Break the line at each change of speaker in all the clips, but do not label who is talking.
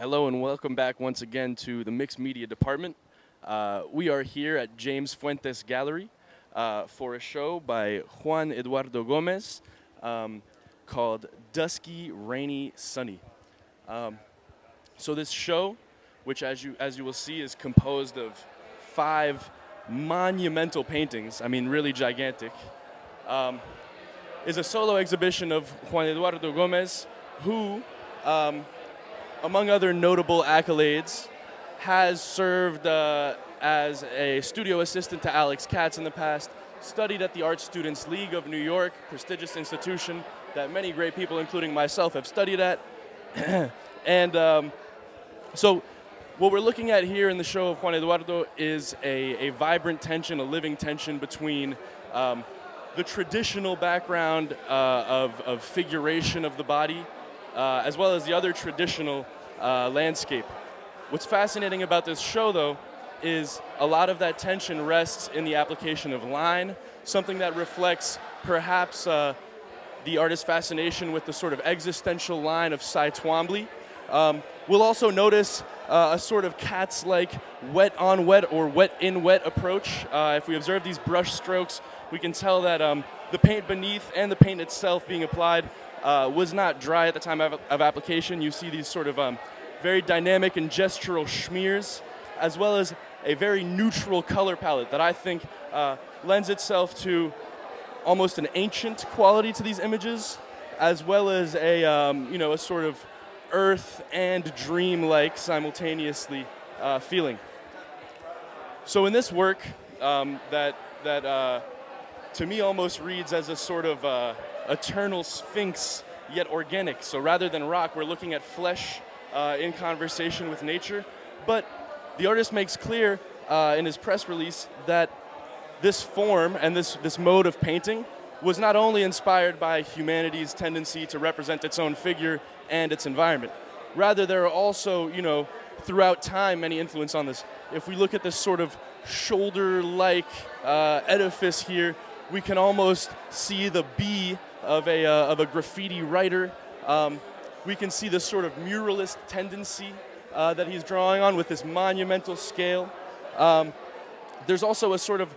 Hello and welcome back once again to the Mixed Media Department. We are here at James Fuentes Gallery for a show by Juan Eduardo Gomez called Dusky, Rainy, Sunny. So this show, which as you will see is composed of 5 monumental paintings, I mean really gigantic, is a solo exhibition of Juan Eduardo Gomez, who among other notable accolades, has served as a studio assistant to Alex Katz in the past, studied at the Art Students League of New York, prestigious institution that many great people, including myself, have studied at. And so what we're looking at here in the show of Juan Eduardo is a vibrant tension, a living tension between the traditional background of figuration of the body, as well as the other traditional landscape. What's fascinating about this show, though, is a lot of that tension rests in the application of line, something that reflects perhaps the artist's fascination with the sort of existential line of Cy Twombly. We'll also notice a sort of Katz-like wet-on-wet or wet-in-wet approach. If we observe these brush strokes, we can tell that the paint beneath and the paint itself being applied was not dry at the time of application. You see these sort of very dynamic and gestural schmears, as well as a very neutral color palette that I think lends itself to almost an ancient quality to these images, as well as a sort of earth and dream-like simultaneously feeling. So in this work, that to me almost reads as a sort of eternal sphinx, yet organic. So rather than rock, we're looking at flesh in conversation with nature. But the artist makes clear in his press release that this form and this mode of painting was not only inspired by humanity's tendency to represent its own figure and its environment. Rather, there are also, throughout time, many influence on this. If we look at this sort of shoulder-like edifice here, we can almost see the B of a graffiti writer. We can see this sort of muralist tendency that he's drawing on with this monumental scale. There's also a sort of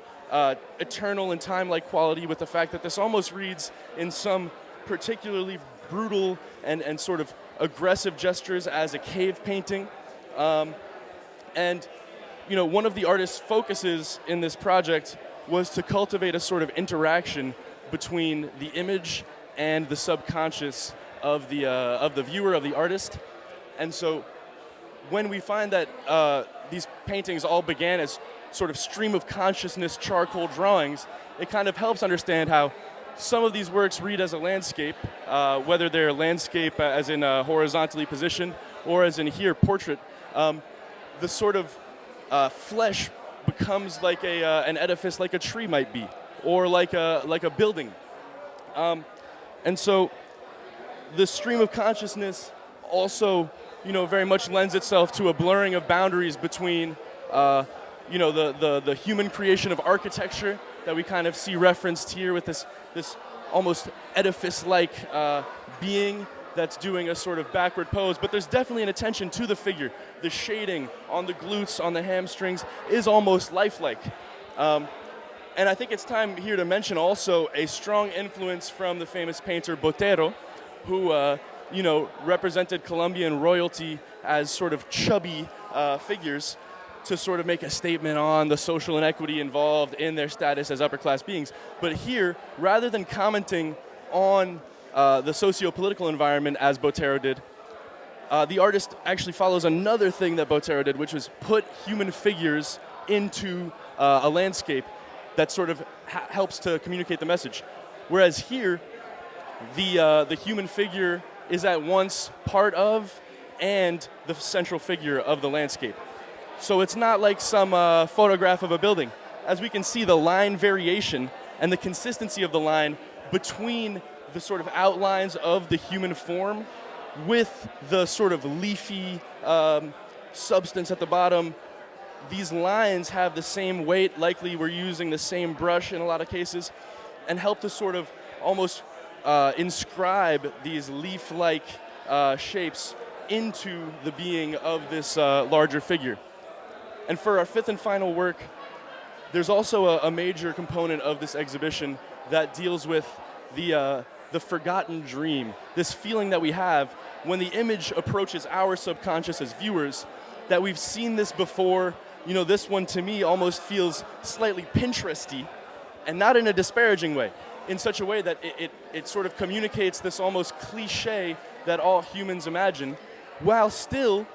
eternal and time-like quality with the fact that this almost reads in some particularly brutal and sort of aggressive gestures as a cave painting. And one of the artist's focuses in this project was to cultivate a sort of interaction between the image and the subconscious of the viewer, of the artist. And so when we find that these paintings all began as sort of stream of consciousness charcoal drawings, it kind of helps understand how some of these works read as a landscape, whether they're landscape as in horizontally positioned or as in here, portrait. The sort of flesh becomes like an edifice, like a tree might be, or like a building. And so the stream of consciousness also, very much lends itself to a blurring of boundaries between, the human creation of architecture that we kind of see referenced here with this almost edifice-like being that's doing a sort of backward pose, but there's definitely an attention to the figure. The shading on the glutes, on the hamstrings is almost lifelike. And I think it's time here to mention also a strong influence from the famous painter Botero, who represented Colombian royalty as sort of chubby figures to sort of make a statement on the social inequity involved in their status as upper-class beings. But here, rather than commenting on the socio-political environment as Botero did, the artist actually follows another thing that Botero did, which was put human figures into a landscape that sort of helps to communicate the message. Whereas here, the human figure is at once part of and the central figure of the landscape. So it's not like some photograph of a building. As we can see, the line variation and the consistency of the line between the sort of outlines of the human form with the sort of leafy substance at the bottom, these lines have the same weight, likely we're using the same brush in a lot of cases, and help to sort of almost inscribe these leaf-like shapes into the being of this larger figure. And for our fifth and final work, there's also a major component of this exhibition that deals with the forgotten dream, this feeling that we have when the image approaches our subconscious as viewers, that we've seen this before. You know, this one to me almost feels slightly Pinteresty, and not in a disparaging way, in such a way that it sort of communicates this almost cliche that all humans imagine, while still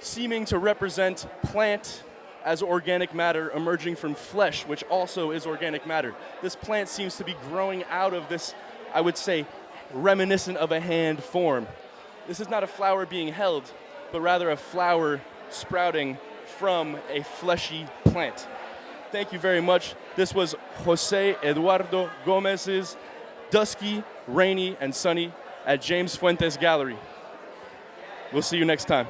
seeming to represent plant as organic matter emerging from flesh, which also is organic matter. This plant seems to be growing out of this, I would say, reminiscent of a hand form. This is not a flower being held, but rather a flower sprouting from a fleshy plant. Thank you very much. This was Jose Eduardo Gomez's Dusky, Rainy, and Sunny at James Fuentes Gallery. We'll see you next time.